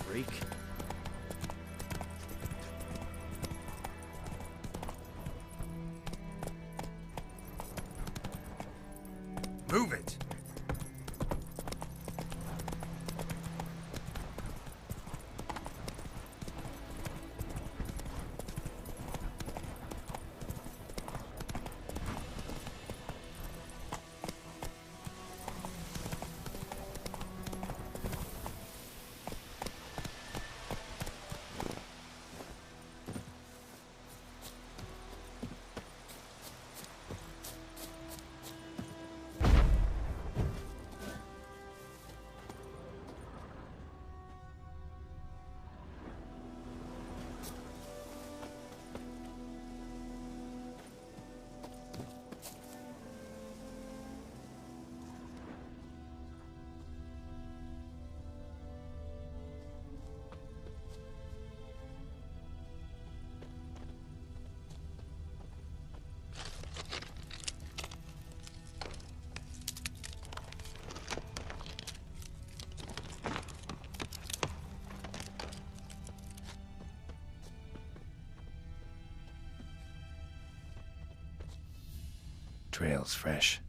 freak. Move it! Trail's fresh.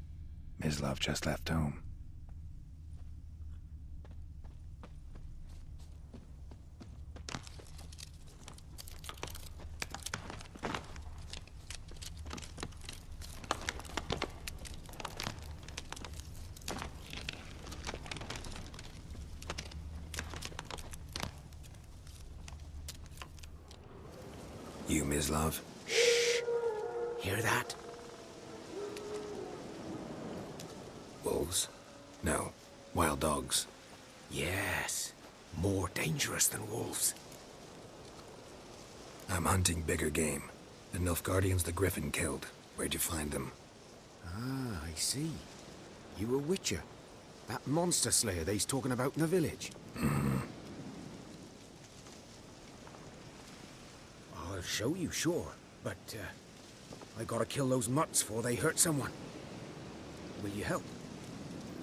Mislav just left home. You, Mislav? Hear that? Wolves? No. Wild dogs. Yes. More dangerous than wolves. I'm hunting bigger game. The Nilfgaardians the Griffin killed. Where'd you find them? Ah, I see. You a witcher. That monster slayer they's talking about in the village. I'll show you, sure. But, I gotta kill those mutts before they hurt someone. Will you help?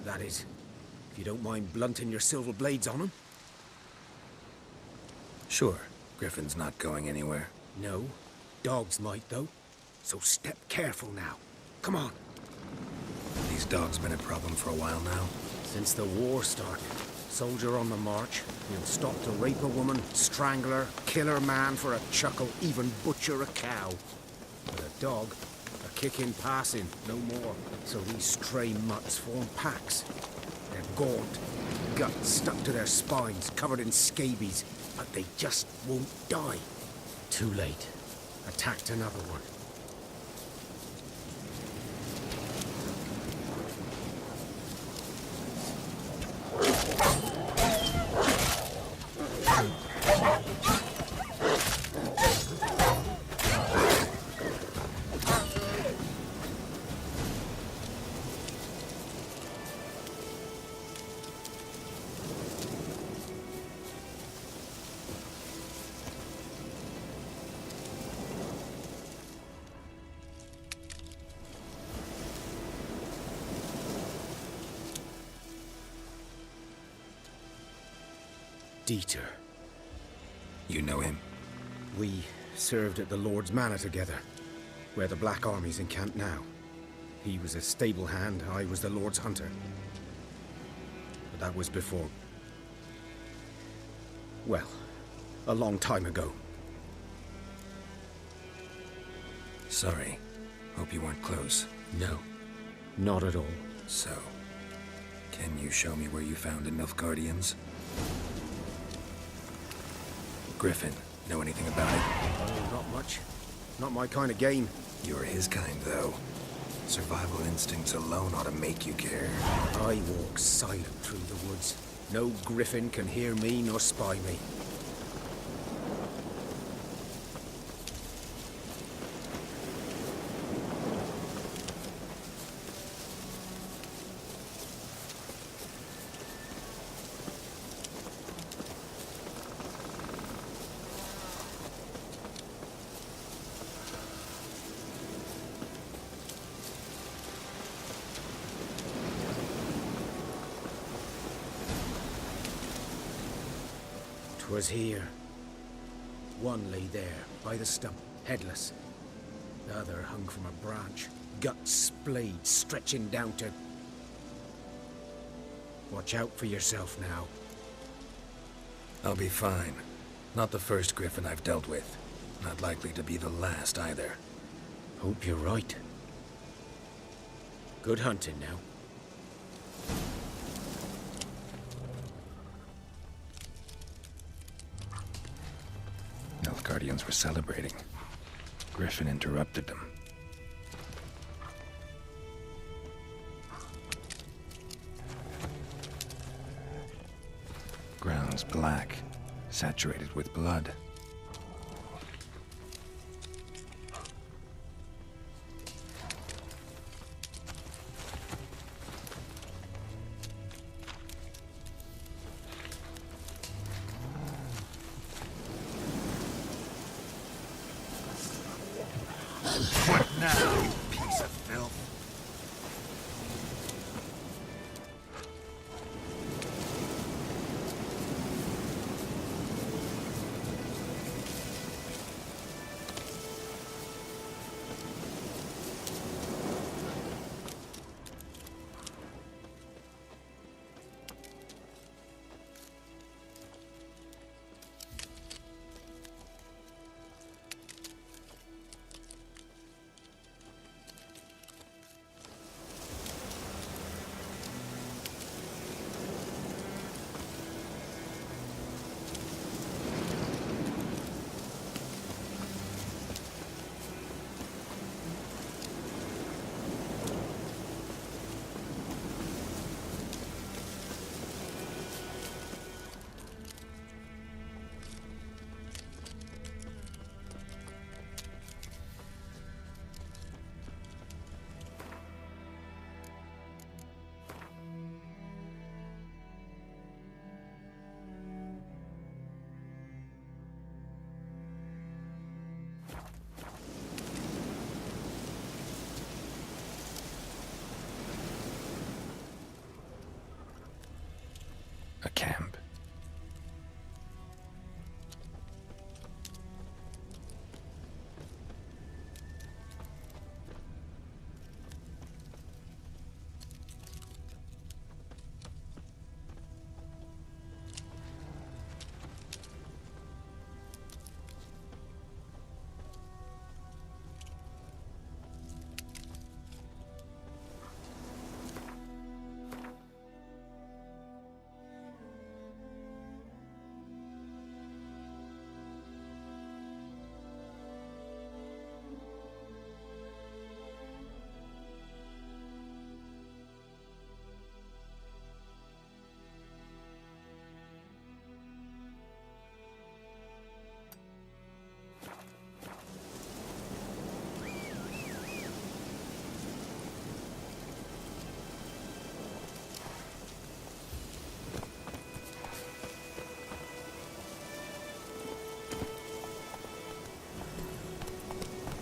That is, if you don't mind blunting your silver blades on them. Sure. Griffin's not going anywhere. No. Dogs might, though. So step careful now. Come on. These dogs been a problem for a while now. Since the war started, soldier on the march, you'll stop to rape a woman, strangle her, kill her man for a chuckle, even butcher a cow. But a dog, a kick in passing, no more. So these stray mutts form packs. They're gaunt, guts stuck to their spines, covered in scabies, but they just won't die. Too late. Attacked another one. Dieter. You know him? We served at the Lord's Manor together, where the Black Army's encamped now. He was a stable hand, I was the Lord's hunter. But that was before... well, a long time ago. Sorry. Hope you weren't close. No, not at all. So, can you show me where you found the Nilfgaardians? Griffin, know anything about it? Oh, not much. Not my kind of game. You're his kind, though. Survival instincts alone ought to make you care. I walk silent through the woods. No griffin can hear me nor spy me. 'Twas here. One lay there, by the stump, headless. The other hung from a branch, guts splayed, stretching down to... Watch out for yourself now. I'll be fine. Not the first griffin I've dealt with. Not likely to be the last either. Hope you're right. Good hunting now. Nilfgaardians were celebrating. Griffin interrupted them. Ground's black, saturated with blood. What now, you piece of filth? A camp.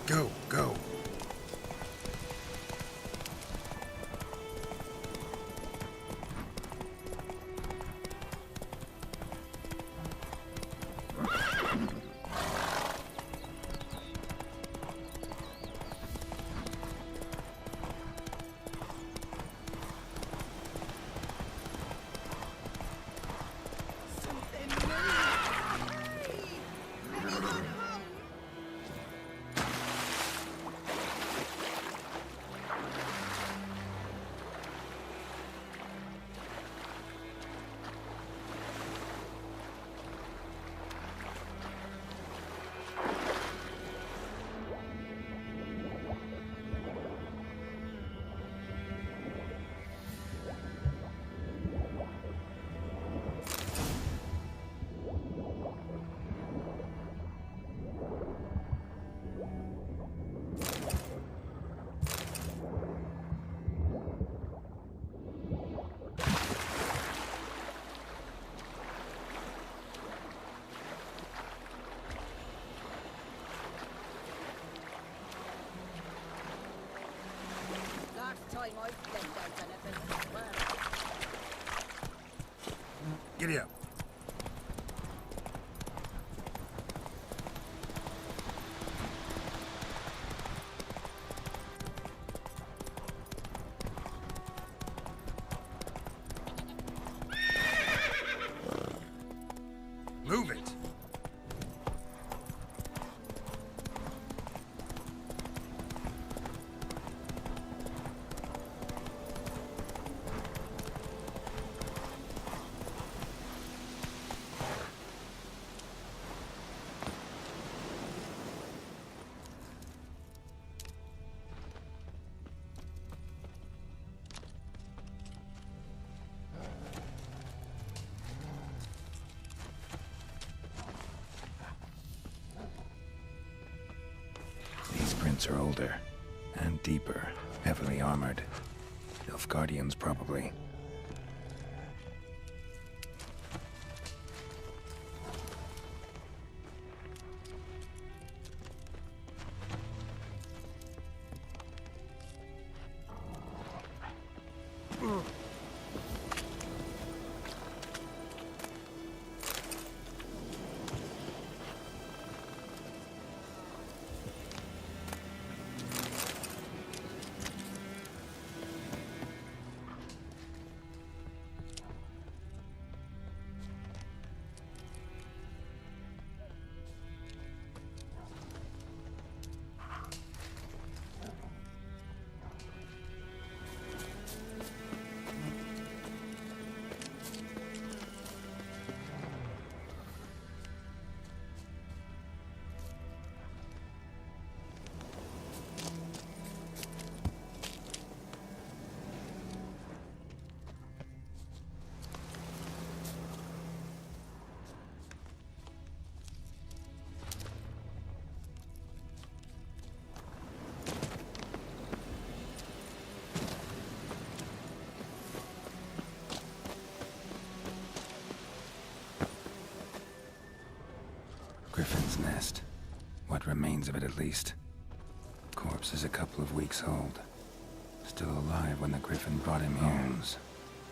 Go, go. Time I've been out anything. Well, Giddy up. Footprints are older and deeper, heavily armored. Nilfgaardians, probably. Griffin's nest. What remains of it, at least. Corpse is a couple of weeks old. Still alive when the Griffin brought him here.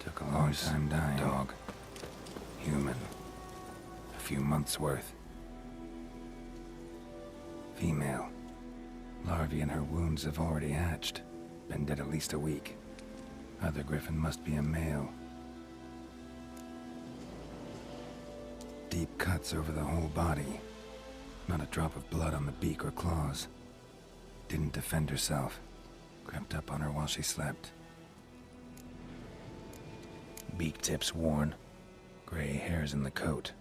Took a long time dying. Dog. Human. A few months' worth. Female. Larvae in her wounds have already hatched. Been dead at least a week. Other Griffin must be a male. Deep cuts over the whole body. Not a drop of blood on the beak or claws. Didn't defend herself. Crept up on her while she slept. Beak tips worn. Gray hairs in the coat.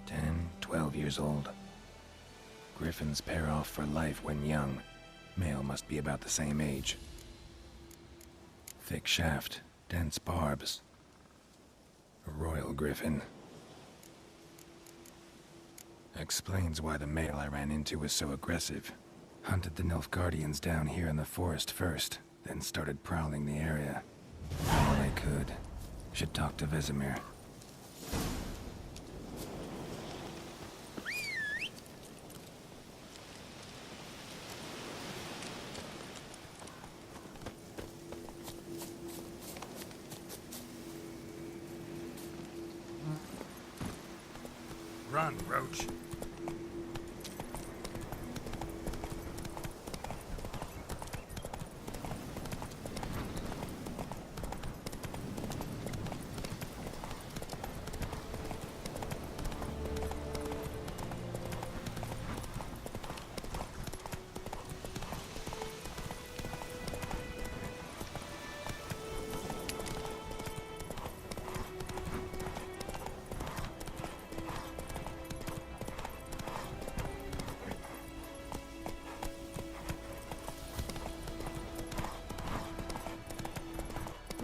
10, 12 years old. Griffins pair off for life when young. Male must be about the same age. Thick shaft, dense barbs. A royal griffin. Explains why the male I ran into was so aggressive. Hunted the Nilfgaardians down here in the forest first, then started prowling the area. All I could. Should talk to Vesemir. Run, Roach.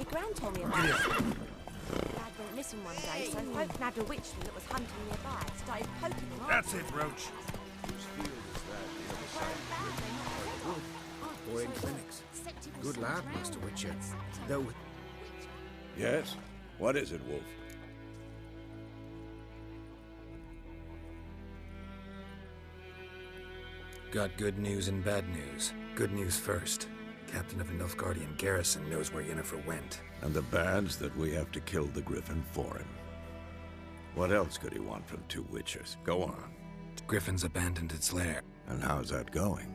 Gran told me about it. Dad went missing one day, so folk nabbed a witchling that was hunting nearby. Started poking him. That's it, Roach. Boy in clinics. Good lad, Master Witcher. Though... Yes? What is it, Wolf? Got good news and bad news. Good news first. Captain of the Nilfgaardian garrison knows where Yennefer went. And the bad's that we have to kill the Griffin for him. What else could he want from two Witchers? Go on. Griffin's abandoned its lair. And how's that going?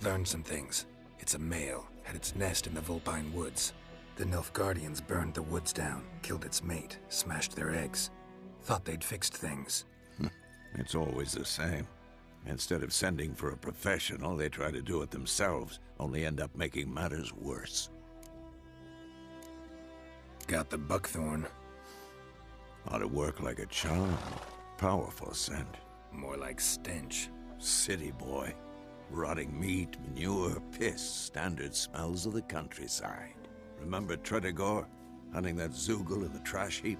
Learned some things. It's a male, had its nest in the Vulpine Woods. The Nilfgaardians burned the woods down, killed its mate, smashed their eggs. Thought they'd fixed things. It's always the same. Instead of sending for a professional, they try to do it themselves, only end up making matters worse. Got the buckthorn. Ought to work like a charm. Powerful scent. More like stench. City boy. Rotting meat, manure, piss, standard smells of the countryside. Remember Tredegor? hunting that Zoogle in the trash heap.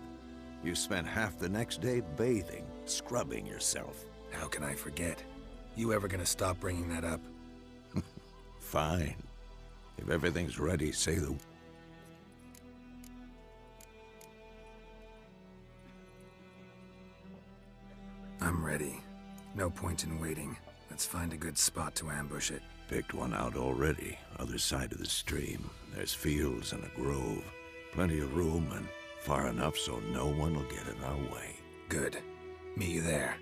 You spent half the next day bathing, scrubbing yourself. How can I forget? You ever gonna stop bringing that up? Fine. If everything's ready, say the... I'm ready. No point in waiting. Let's find a good spot to ambush it. Picked one out already, other side of the stream. There's fields and a grove. Plenty of room and far enough so no one will get in our way. Good. Meet you there.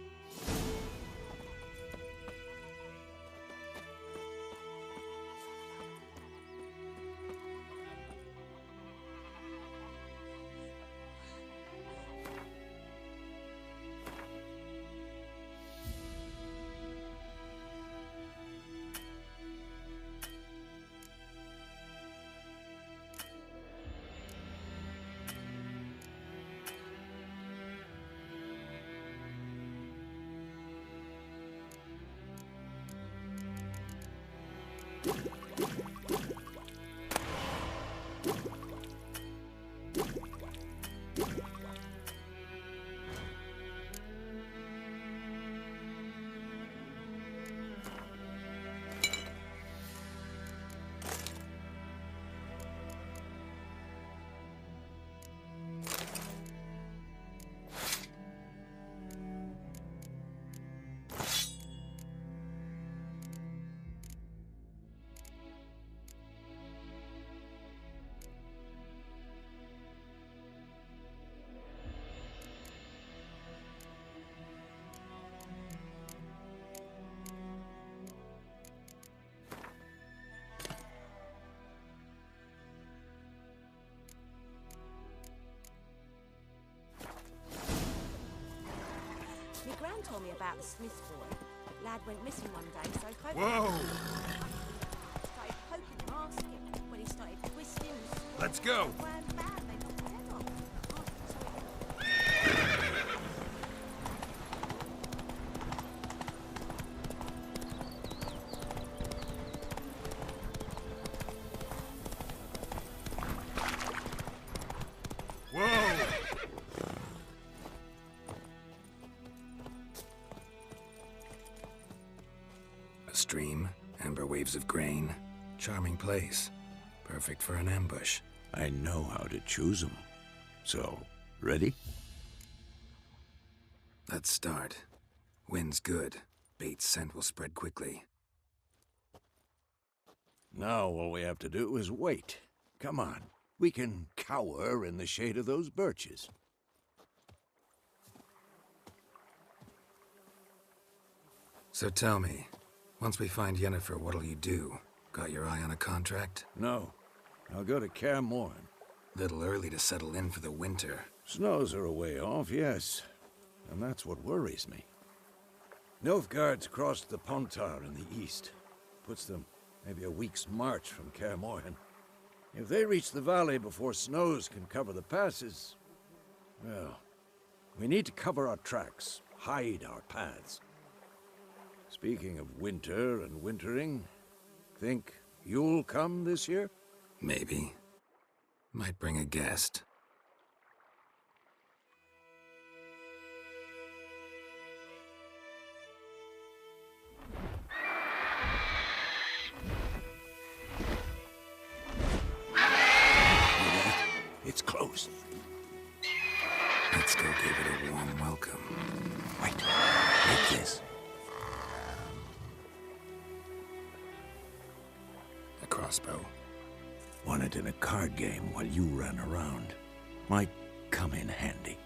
My gran told me about the Smith boy. Lad went missing one day, so I hope... Whoa! Started poking him, asking. When he started twisting and swirling, Let's go. ran bad, they knocked his head off. Whoa! A stream, amber waves of grain. Charming place. Perfect for an ambush. I know how to choose them. So, ready? Let's start. Wind's good. Bait's scent will spread quickly. Now all we have to do is wait. Come on. We can cower in the shade of those birches. So tell me, once we find Yennefer, what'll you do? Got your eye on a contract? No. I'll go to Kaer Morhen. Little early to settle in for the winter. Snows are a way off, yes. And that's what worries me. Nilfgaard's crossed the Pontar in the east. Puts them maybe a week's march from Kaer Morhen. If they reach the valley before snows can cover the passes, well, we need to cover our tracks, hide our paths. Speaking of winter and wintering, think you'll come this year? Maybe. Might bring a guest. It's close. Let's go give it a warm welcome. Wait, take this. A crossbow. Won it in a card game while you ran around. Might come in handy.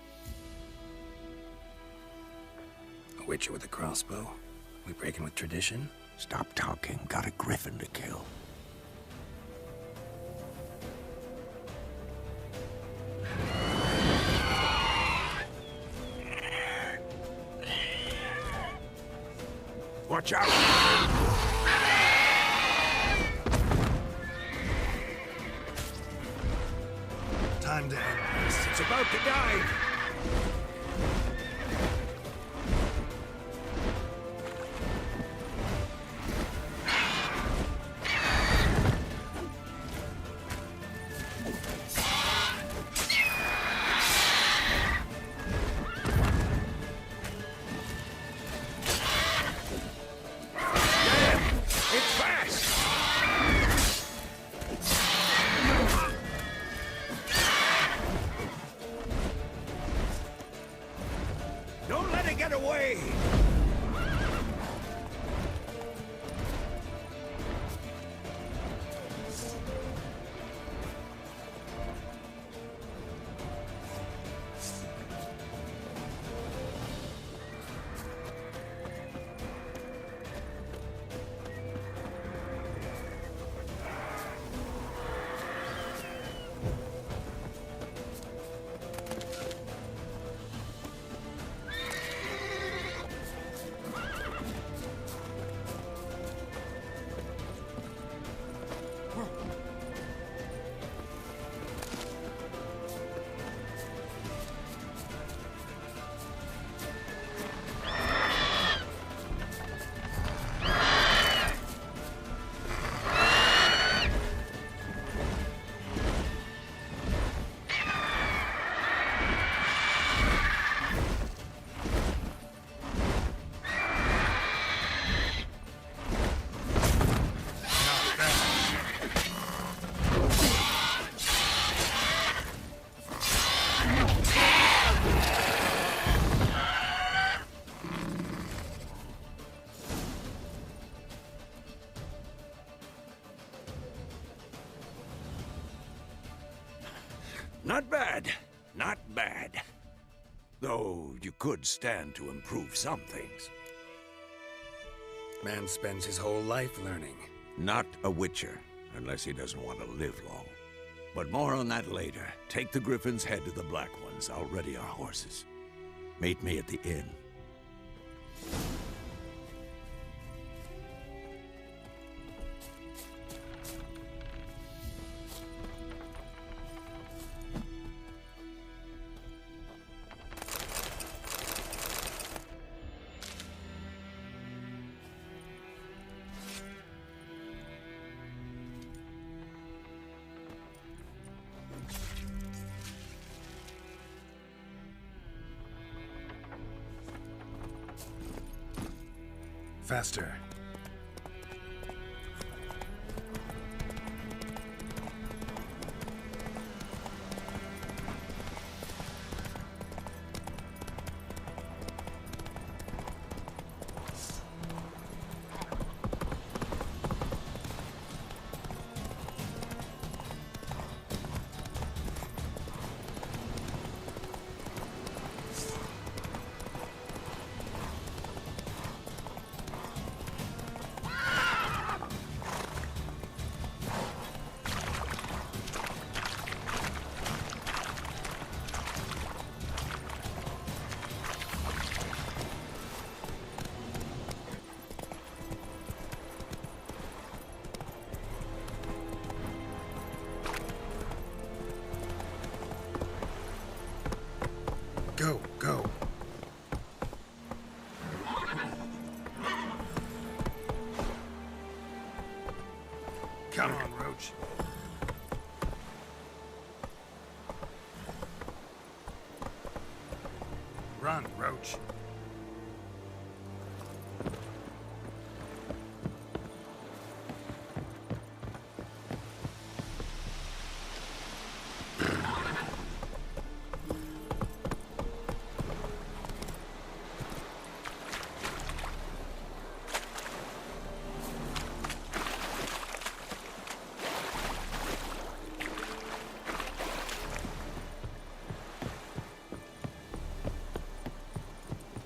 A witcher with a crossbow? We breaking with tradition? Stop talking. Got a griffin to kill. Watch out! Time to end this. It's about to die! Not bad. Not bad. Though you could stand to improve some things. Man spends his whole life learning. Not a Witcher, unless he doesn't want to live long. But more on that later. Take the Griffin's head to the Black Ones. I'll ready our horses. Meet me at the inn. Faster. Go, go. Come on, Roach. Run, Roach.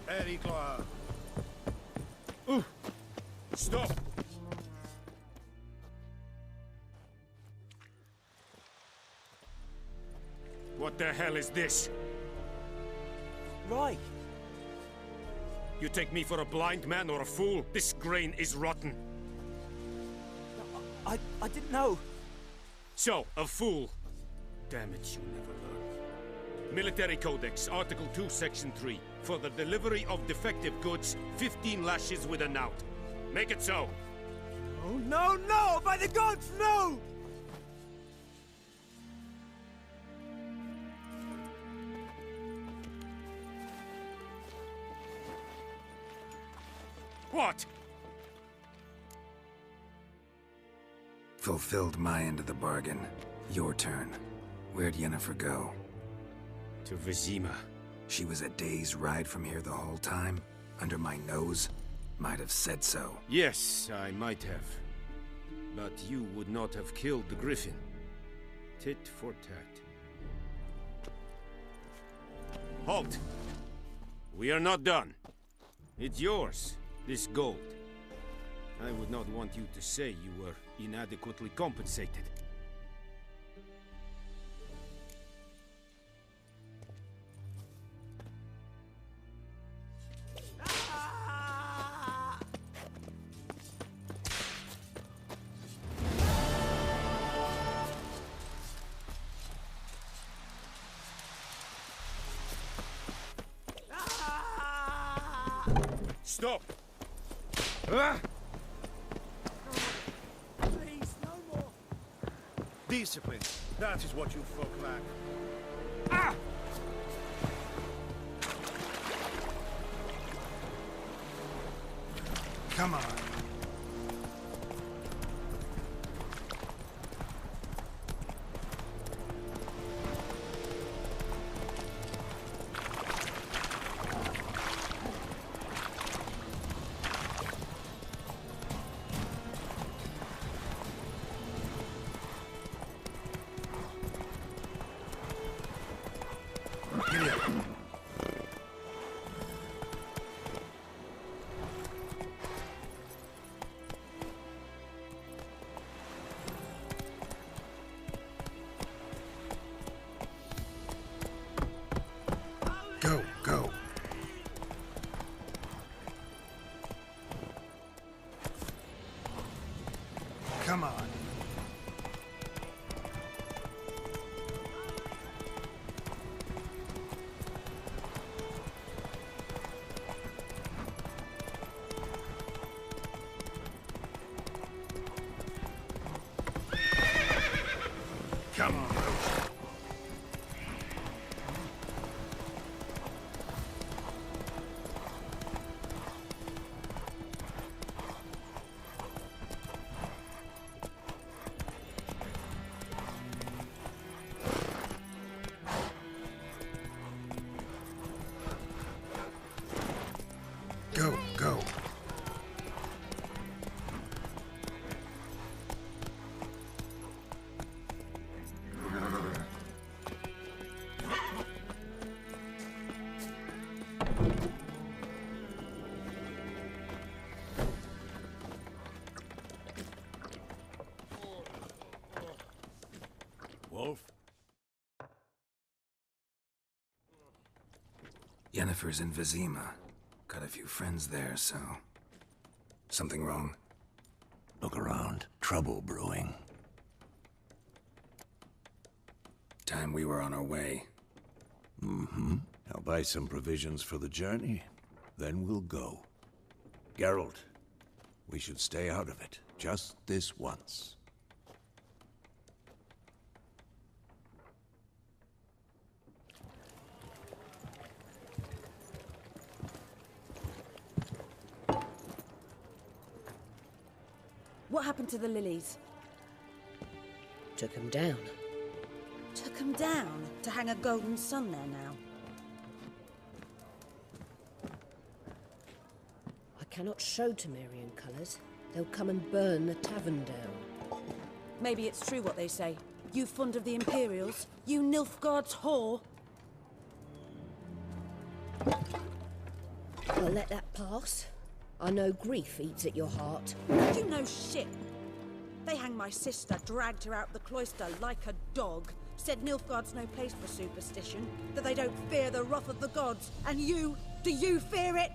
Erikla. Stop! What the hell is this? Right. You take me for a blind man or a fool? This grain is rotten. I didn't know. So, a fool. Damn it, you never learn. Military Codex, Article 2, Section 3. For the delivery of defective goods, 15 lashes with a knout. Make it so. Oh, no, no! By the gods, no! What? Fulfilled my end of the bargain. Your turn. Where'd Yennefer go? To Vizima. She was a day's ride from here the whole time? Under my nose? Might have said so. Yes, I might have. But you would not have killed the Griffin. Tit for tat. Halt! We are not done. It's yours, this gold. I would not want you to say you were inadequately compensated. Stop! Please, no more. Discipline. That is what you folk lack. Ah! Come on. Come on. Come on. Go, go. Wolf? Yennefer's in Vizima. Got a few friends there, so... Something wrong? Look around. Trouble brewing. Time we were on our way. I'll buy some provisions for the journey. Then we'll go. Geralt, we should stay out of it. Just this once. What happened to the lilies? Took him down. Took them down to hang a golden sun there now. I cannot show Temerian colours. They'll come and burn the tavern down. Maybe it's true what they say. You fond of the Imperials? You Nilfgaard's whore? I'll let that pass. I know grief eats at your heart. You know shit. They hanged my sister, dragged her out the cloister like a dog. Said Nilfgaard's no place for superstition, that they don't fear the wrath of the gods. And you, do you fear it?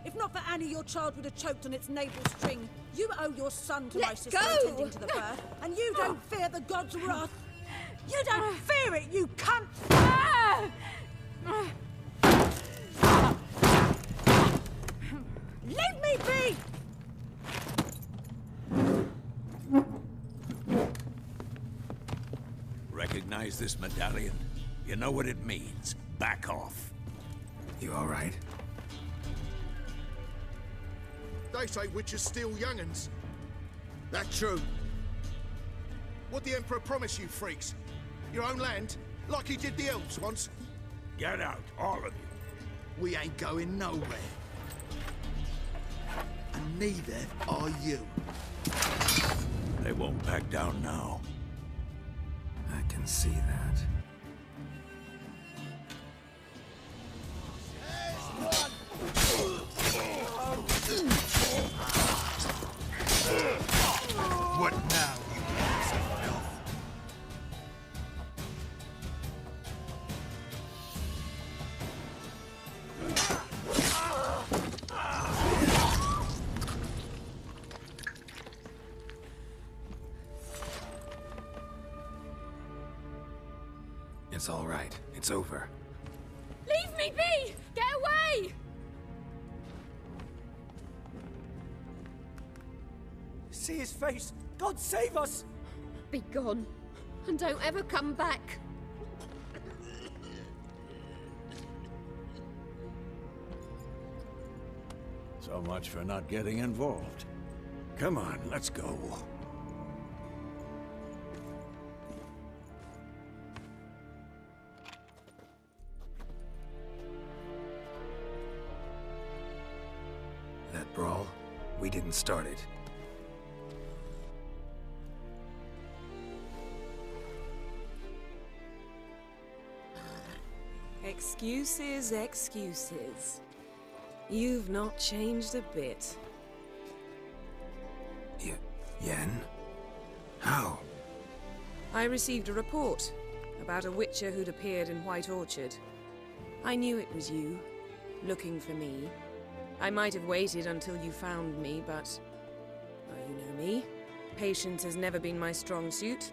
If not for Annie, your child would have choked on its navel string. You owe your son to my sister attending to the birth, and you don't fear the gods' wrath. You don't fear it, you cunt! Leave me be! Recognize this medallion? You know what it means. Back off. You all right? They say witches steal young'uns. That true. What the Emperor promise you, freaks? Your own land? Like he did the elves once? Get out, all of you. We ain't going nowhere. And neither are you. They won't back down now. I can see that. What now, you piece of filth? It's all right. It's over. Leave me be! Get away! See his face! God save us! Be gone, and don't ever come back. So much for not getting involved. Come on, let's go. That brawl, we didn't start it. Excuses, excuses. You've not changed a bit. Yen? How? I received a report about a witcher who'd appeared in White Orchard. I knew it was you, looking for me. I might have waited until you found me, but... well, you know me. Patience has never been my strong suit.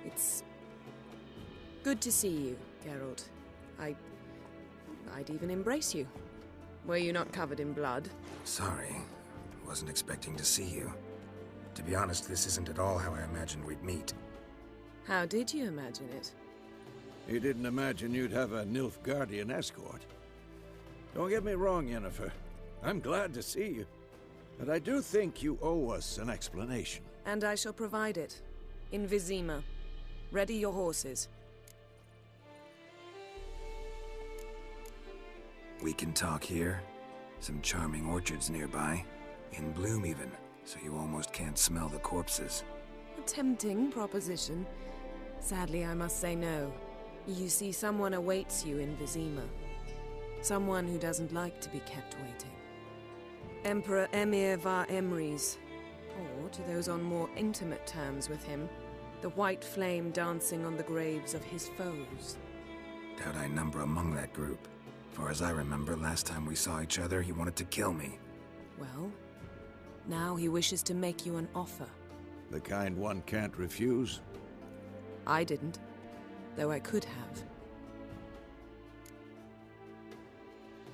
It's good to see you, Geralt. I'd even embrace you. Were you not covered in blood? Sorry. Wasn't expecting to see you. To be honest, this isn't at all how I imagined we'd meet. How did you imagine it? You didn't imagine you'd have a Nilfgaardian escort. Don't get me wrong, Yennefer. I'm glad to see you. But I do think you owe us an explanation. And I shall provide it. In Vizima. Ready your horses. We can talk here. Some charming orchards nearby. In bloom even, so you almost can't smell the corpses. A tempting proposition. Sadly, I must say no. You see, someone awaits you in Vizima. Someone who doesn't like to be kept waiting. Emperor Emir var Emreis. Or, to those on more intimate terms with him, the white flame dancing on the graves of his foes. Doubt I number among that group. For as I remember, last time we saw each other, he wanted to kill me. Well, now he wishes to make you an offer. The kind one can't refuse? I didn't, though I could have.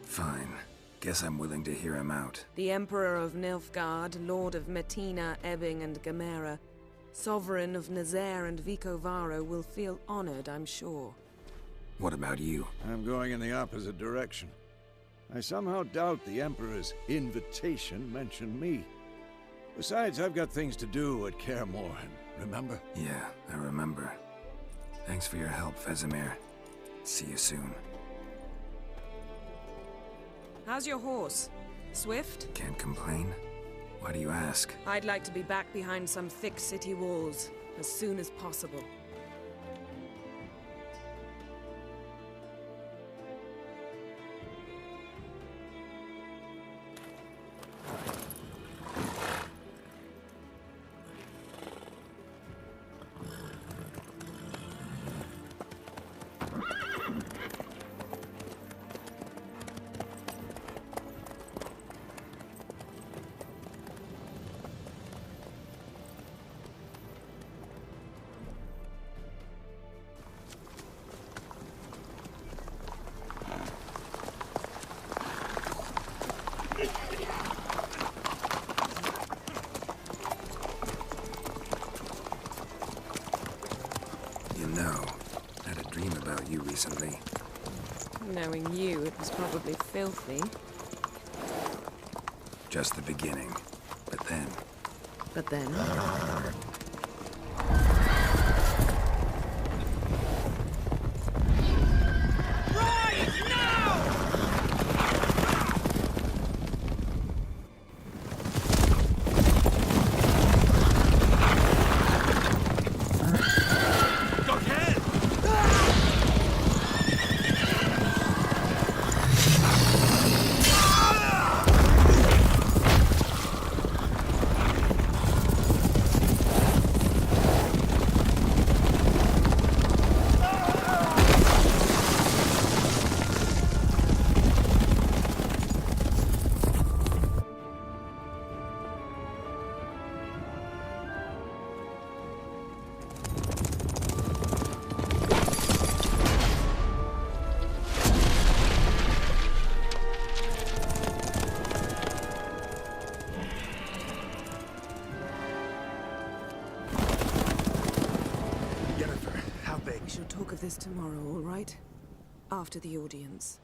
Fine. Guess I'm willing to hear him out. The Emperor of Nilfgaard, Lord of Metina, Ebbing and Gamera, Sovereign of Nazaire and Vicovaro will feel honored, I'm sure. What about you? I'm going in the opposite direction. I somehow doubt the Emperor's invitation mentioned me. Besides, I've got things to do at Kaer Morhen, remember? Yeah, I remember. Thanks for your help, Vesemir. See you soon. How's your horse? Swift? Can't complain. Why do you ask? I'd like to be back behind some thick city walls as soon as possible. You know, I had a dream about you recently. Knowing you, it was probably filthy. Just the beginning. But then... But then... We shall talk of this tomorrow, all right? After the audience.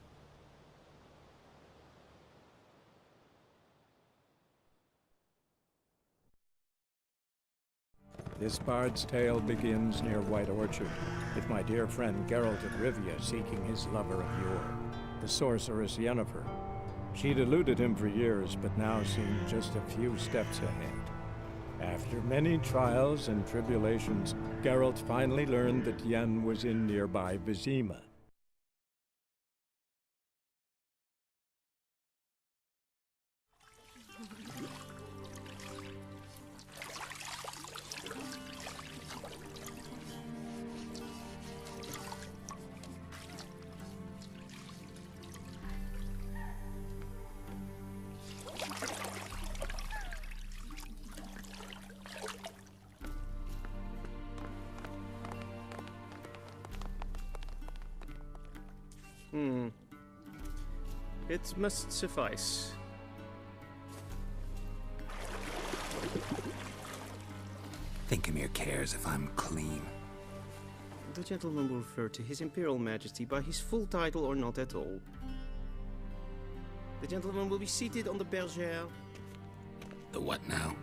This bard's tale begins near White Orchard, with my dear friend Geralt of Rivia seeking his lover of yore, the sorceress Yennefer. She'd eluded him for years, but now seemed just a few steps ahead. After many trials and tribulations, Geralt finally learned that Yen was in nearby Vizima. It must suffice. Thinkamere cares if I'm clean. The gentleman will refer to His Imperial Majesty by his full title or not at all. The gentleman will be seated on the bergère. The what now?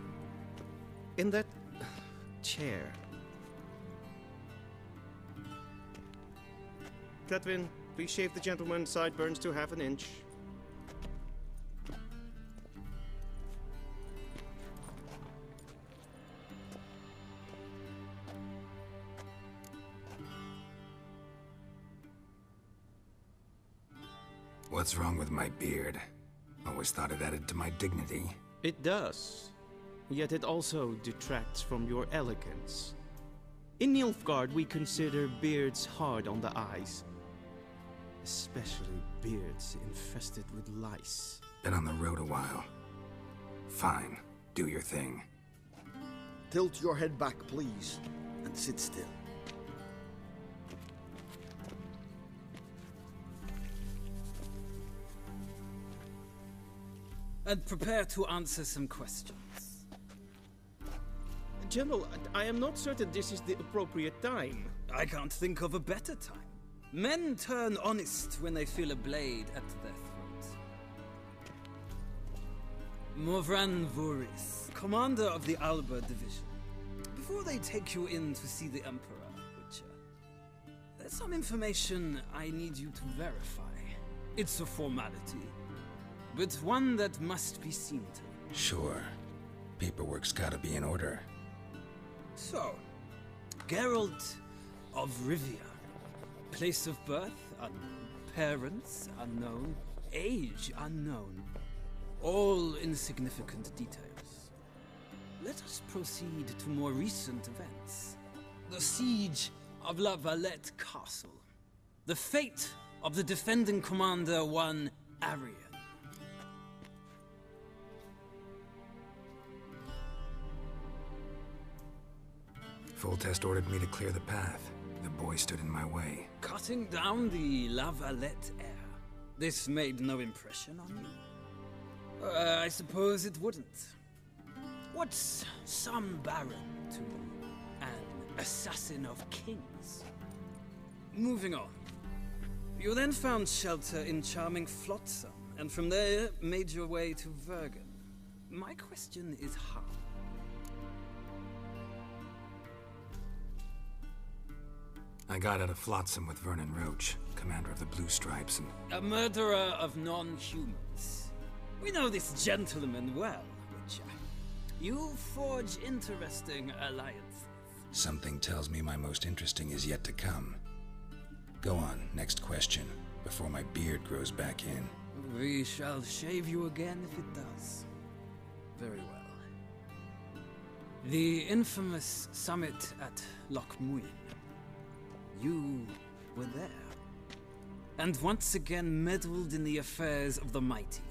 In that chair. Cletwin, please shave the gentleman's sideburns to half an inch. What's wrong with my beard? Always thought it added to my dignity. It does. Yet it also detracts from your elegance. In Nilfgaard, we consider beards hard on the eyes. Especially beards infested with lice. Been on the road a while. Fine, do your thing. Tilt your head back, please, and sit still. And prepare to answer some questions. General, I am not certain this is the appropriate time. I can't think of a better time. Men turn honest when they feel a blade at their throat. Morvran Voorhis, commander of the Alba Division. Before they take you in to see the Emperor, Witcher, there's some information I need you to verify. It's a formality, but one that must be seen to. Sure. Paperwork's gotta be in order. So, Geralt of Rivia. Place of birth unknown. Parents unknown. Age unknown. All insignificant details. Let us proceed to more recent events. The siege of La Valette Castle. The fate of the defending commander, one Arian. Foltest ordered me to clear the path. The boy stood in my way. Cutting down the La Valette heir. This made no impression on you? I suppose it wouldn't. What's some baron to an assassin of kings? Moving on. You then found shelter in charming Flotsam, and from there made your way to Vergen. My question is how? I got out of Flotsam with Vernon Roach, commander of the Blue Stripes, and... A murderer of non-humans. We know this gentleman well, Witcher. You forge interesting alliances. Something tells me my most interesting is yet to come. Go on, next question, before my beard grows back in. We shall shave you again if it does. Very well. The infamous summit at Loch Muin. You were there. And once again meddled in the affairs of the mighty.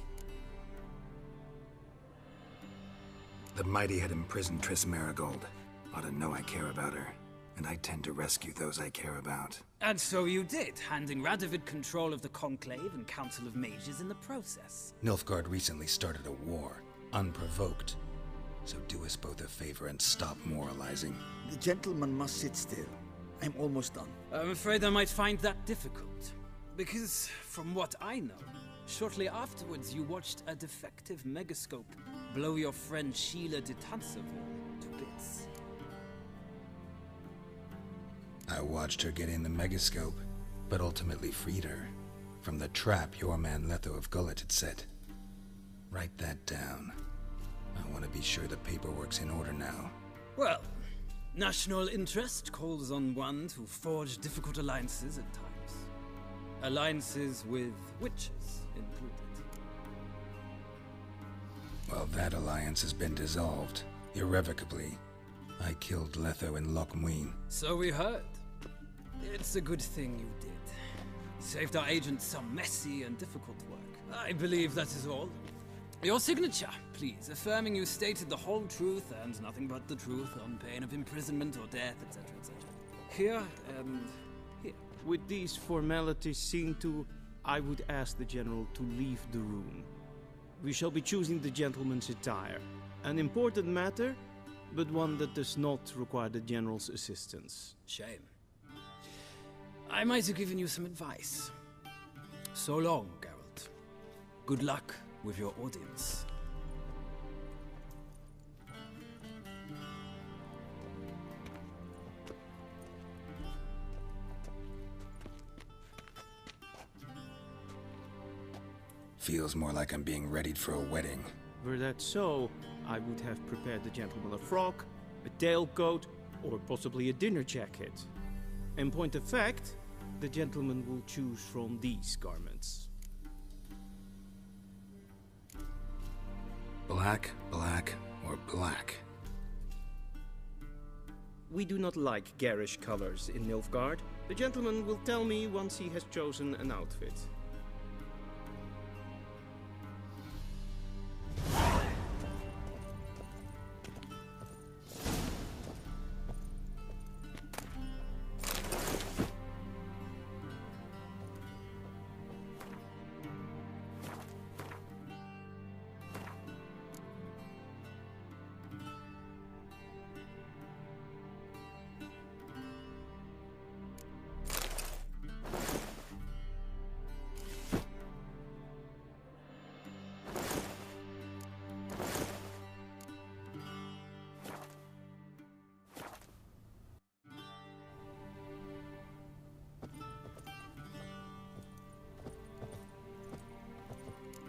The mighty had imprisoned Triss Marigold. Ought to know I care about her, and I tend to rescue those I care about. And so you did, handing Radovid control of the Conclave and Council of Mages in the process. Nilfgaard recently started a war, unprovoked. So do us both a favor and stop moralizing. The gentleman must sit still. I'm almost done. I'm afraid I might find that difficult. Because, from what I know, shortly afterwards you watched a defective megascope blow your friend Sheila de Tanserville to bits. I watched her get in the megascope, but ultimately freed her from the trap your man Letho of Gullet had set. Write that down. I want to be sure the paperwork's in order now. Well, national interest calls on one to forge difficult alliances at times. Alliances with witches included. Well, that alliance has been dissolved, irrevocably. I killed Letho in Loch Muin. So we heard. It's a good thing you did. Saved our agent some messy and difficult work. I believe that is all. Your signature, please, affirming you stated the whole truth and nothing but the truth on pain of imprisonment or death, etc., etc. Here and here. With these formalities seen to, I would ask the General to leave the room. We shall be choosing the gentleman's attire. An important matter, but one that does not require the General's assistance. Shame. I might have given you some advice. So long, Geralt. Good luck with your audience. Feels more like I'm being readied for a wedding. Were that so, I would have prepared the gentleman a frock, a tailcoat, or possibly a dinner jacket. In point of fact, the gentleman will choose from these garments. Black, black, or black? We do not like garish colors in Nilfgaard. The gentleman will tell me once he has chosen an outfit.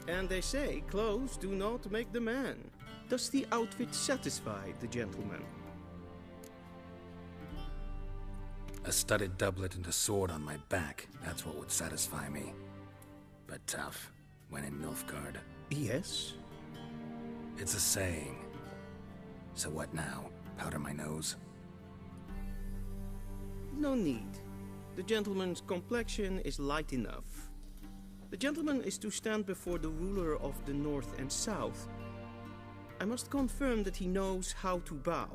And they say clothes do not make the man. Does the outfit satisfy the gentleman? A studded doublet and a sword on my back, that's what would satisfy me. But tough, when in Nilfgaard. Yes? It's a saying. So what now? Powder my nose? No need. The gentleman's complexion is light enough. The gentleman is to stand before the ruler of the North and South. I must confirm that he knows how to bow.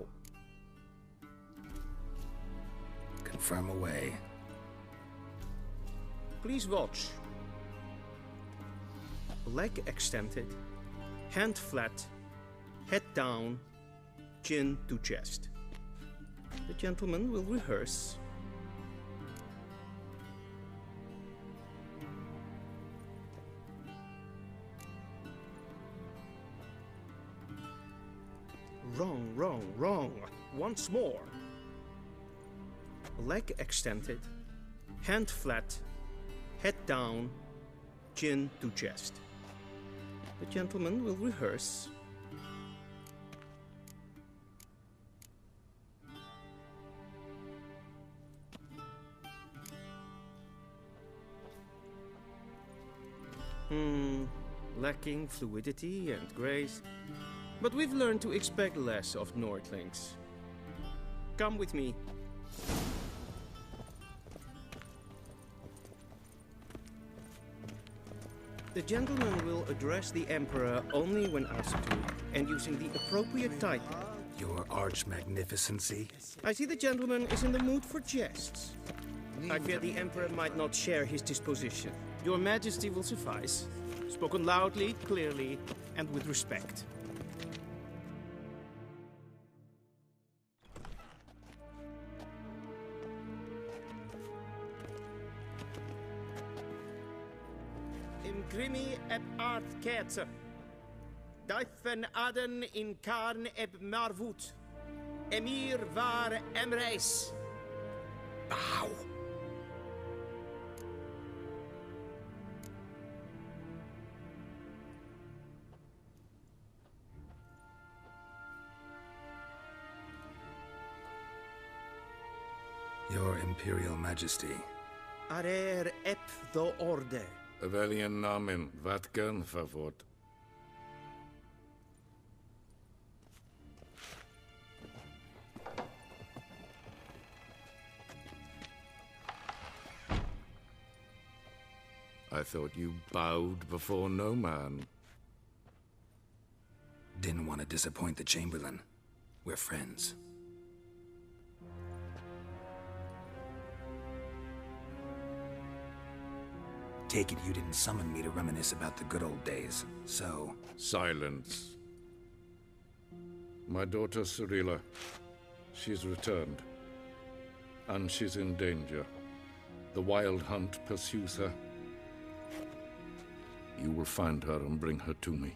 Confirm away. Please watch. Leg extended, hand flat, head down, chin to chest. The gentleman will rehearse. Wrong, wrong, wrong. Once more. Leg extended, hand flat, head down, chin to chest. The gentleman will rehearse. Lacking fluidity and grace. But we've learned to expect less of Nordlings. Come with me. The gentleman will address the Emperor only when asked to, and using the appropriate title. Your arch-magnificency? I see the gentleman is in the mood for jests. I fear the Emperor might not share his disposition. Your Majesty will suffice. Spoken loudly, clearly, and with respect. Imgrimi eb art ketzer. Daifen aden in karn eb marvut. Emir var emreis. Bow. Your Imperial Majesty. Arer ep do orde. Welchen Namen? Wat gern verwort? I thought you bowed before no man. Didn't want to disappoint the Chamberlain. We're friends. Take it you didn't summon me to reminisce about the good old days, so... Silence. My daughter Cirilla, she's returned. And she's in danger. The Wild Hunt pursues her. You will find her and bring her to me.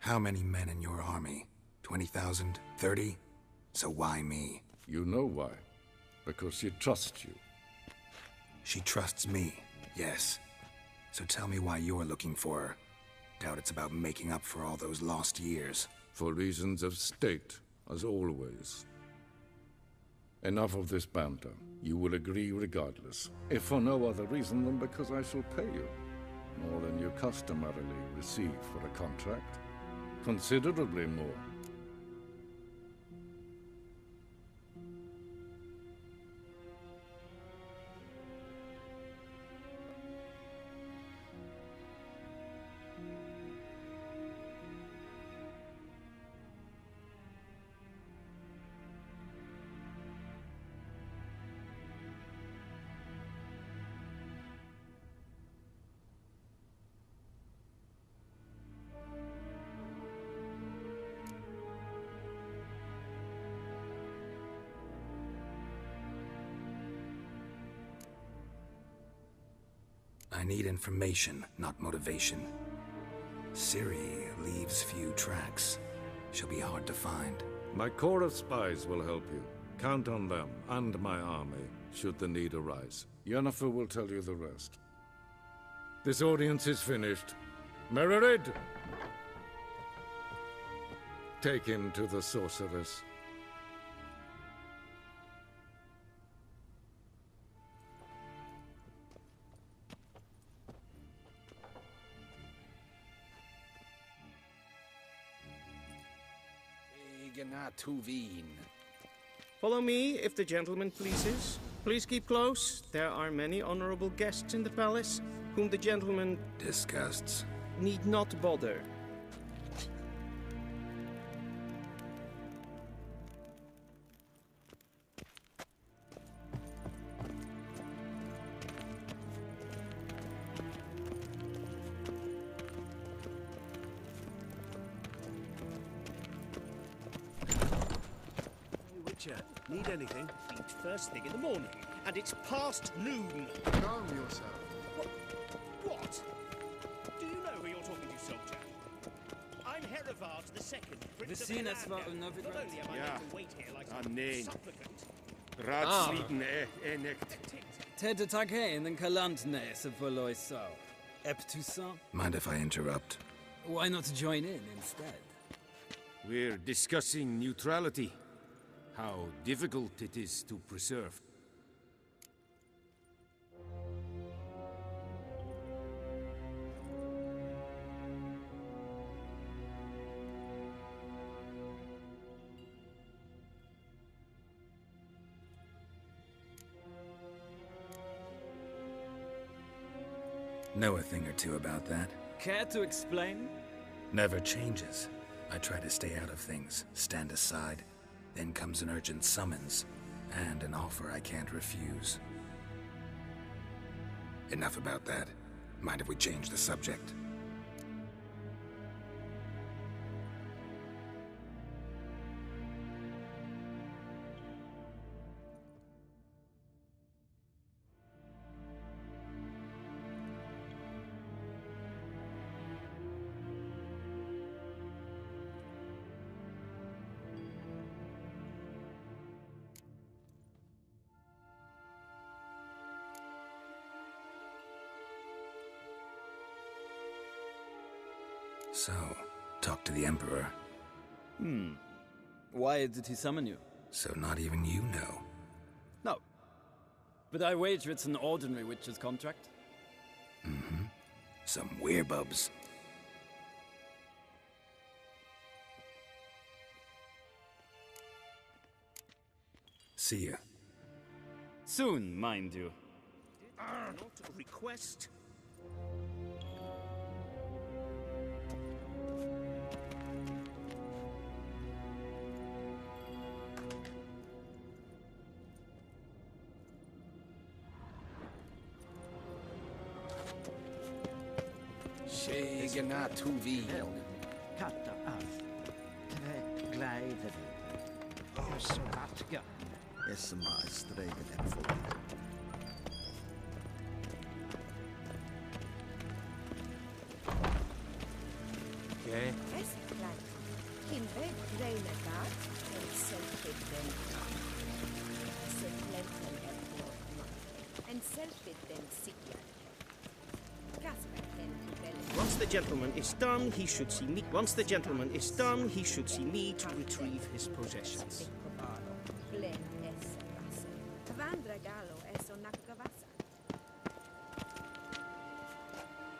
How many men in your army? 20,000? 30? So why me? You know why. Because she trusts you. She trusts me, yes. So tell me why you're looking for her. Doubt it's about making up for all those lost years. For reasons of state, as always. Enough of this banter. You will agree regardless. If for no other reason than because I shall pay you. More than you customarily receive for a contract. Considerably more. I need information, not motivation. Ciri leaves few tracks. She'll be hard to find. My corps of spies will help you. Count on them, and my army, should the need arise. Yennefer will tell you the rest. This audience is finished. Mererid! Take him to the sorceress. Follow me, if the gentleman pleases. Please keep close. There are many honorable guests in the palace, whom the gentleman... disgusts. ...need not bother. Need anything? Eat first thing in the morning, and it's past noon. Calm yourself. What? Do you know who you're talking to, soldier? I'm Herivard II, Prince of Vecinas var Helanda. under Not only am I Ja. meant to wait here like some nee. supplicant, Radslieden enekt. Tete tag heen en kalantnese verlois sau. Ep Toussaint? Mind if I interrupt? Why not join in instead? We're discussing neutrality. How difficult it is to preserve. Know a thing or two about that? Care to explain? Never changes. I try to stay out of things, stand aside. Then comes an urgent summons, and an offer I can't refuse. Enough about that. Mind if we change the subject? So, talk to the Emperor. Why did he summon you? So not even you know. No. But I wager it's an ordinary witch's contract. Mm-hmm. Some werebubs. See ya. Soon, mind you. Not a request. Shegana tuvi. Katta av. Tre gleider. Svartga. Esma stregen en voor. Okay. Es klein. Kinder kleine Gart en zelfit den se plempen en zelfit den sikja. Kasper den rebellen. Once the gentleman is done, he should see me. Once the gentleman is done, he should see me to retrieve his possessions. Blen es vasa. Vandra galo es onakavasa.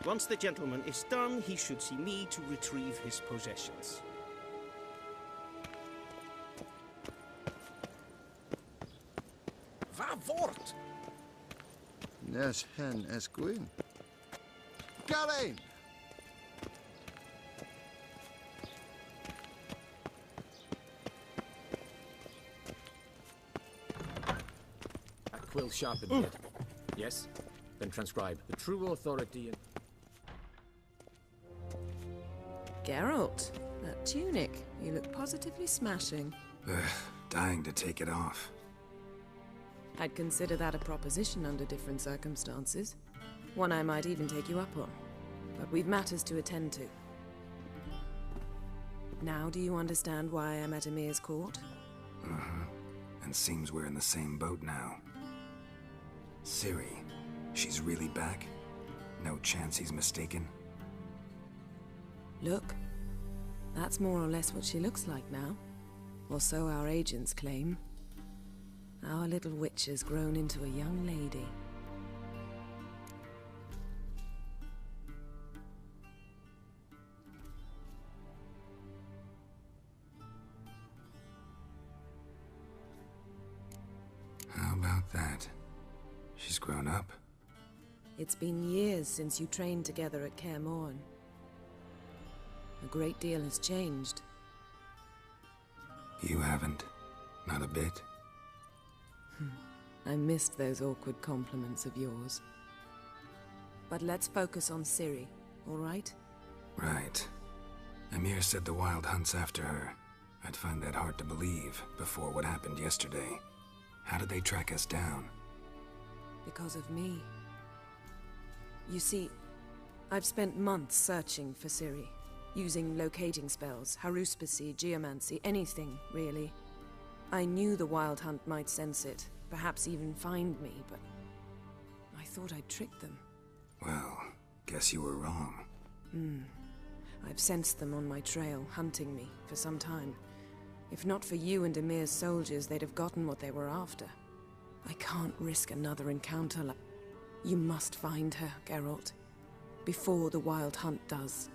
Once the gentleman is done, he should see me to retrieve his possessions. Va vort? Nes hen es queen. Kalein! A quill sharpened yet. Yes? Then transcribe the true authority and... Geralt, that tunic. You look positively smashing. Ugh, dying to take it off. I'd consider that a proposition under different circumstances. One I might even take you up on. But we've matters to attend to. Now do you understand why I'm at Emir's court? Uh-huh. And seems we're in the same boat now. Ciri, she's really back? No chance he's mistaken? Look, that's more or less what she looks like now. Or so our agents claim. Our little witch has grown into a young lady. How about that? She's grown up? It's been years since you trained together at Kaer Morhen. A great deal has changed. You haven't. Not a bit. I missed those awkward compliments of yours. But let's focus on Ciri, all right? Right. Emir said the Wild Hunt's after her. I'd find that hard to believe before what happened yesterday. How did they track us down? Because of me. You see, I've spent months searching for Ciri, using locating spells, haruspicy, geomancy, anything, really. I knew the Wild Hunt might sense it, perhaps even find me, but I thought I'd tricked them. Well, guess you were wrong. I've sensed them on my trail, hunting me, for some time. If not for you and Emir's soldiers, they'd have gotten what they were after. I can't risk another encounter like... You must find her, Geralt. Before the Wild Hunt does.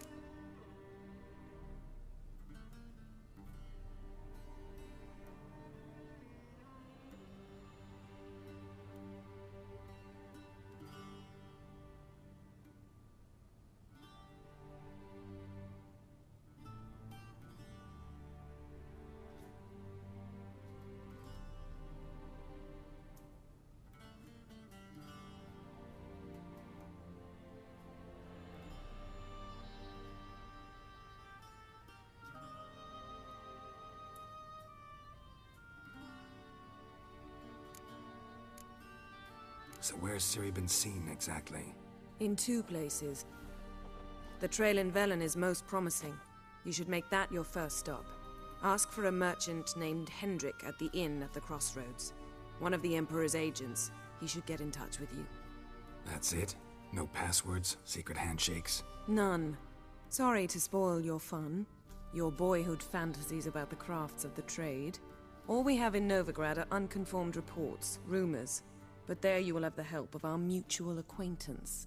So where's Ciri been seen, exactly? In 2 places. The trail in Velen is most promising. You should make that your first stop. Ask for a merchant named Hendrik at the inn at the crossroads. One of the Emperor's agents. He should get in touch with you. That's it? No passwords? Secret handshakes? None. Sorry to spoil your fun, your boyhood fantasies about the crafts of the trade. All we have in Novigrad are unconfirmed reports, rumors. But there you will have the help of our mutual acquaintance.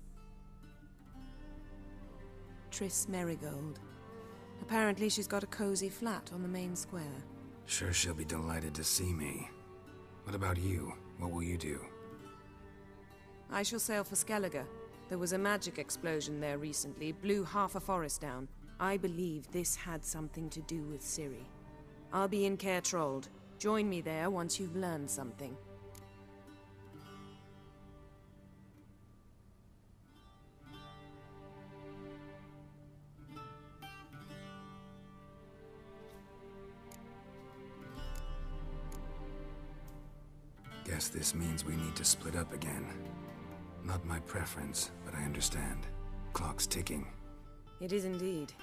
Triss Merigold. Apparently she's got a cozy flat on the main square. Sure she'll be delighted to see me. What about you? What will you do? I shall sail for Skellige. There was a magic explosion there recently, blew half a forest down. I believe this had something to do with Ciri. I'll be in Caer Trolde. Join me there once you've learned something. Guess this means we need to split up again. Not my preference, but I understand. Clock's ticking. It is indeed.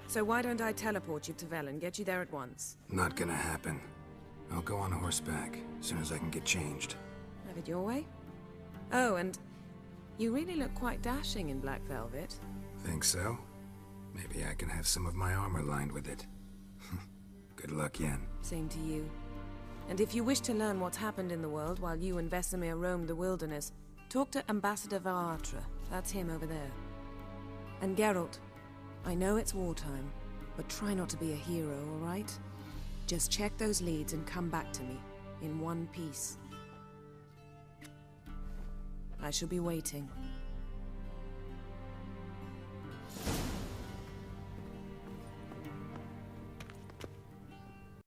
So why don't I teleport you to Velen, get you there at once? Not gonna happen. I'll go on horseback, as soon as I can get changed. Have it your way? Oh, and you really look quite dashing in black velvet. Think so? Maybe I can have some of my armor lined with it. Good luck, Yen. Same to you. And if you wish to learn what's happened in the world while you and Vesemir roamed the wilderness, talk to Ambassador Varatra. That's him over there. And Geralt, I know it's wartime, but try not to be a hero, all right? Just check those leads and come back to me, in one piece. I shall be waiting.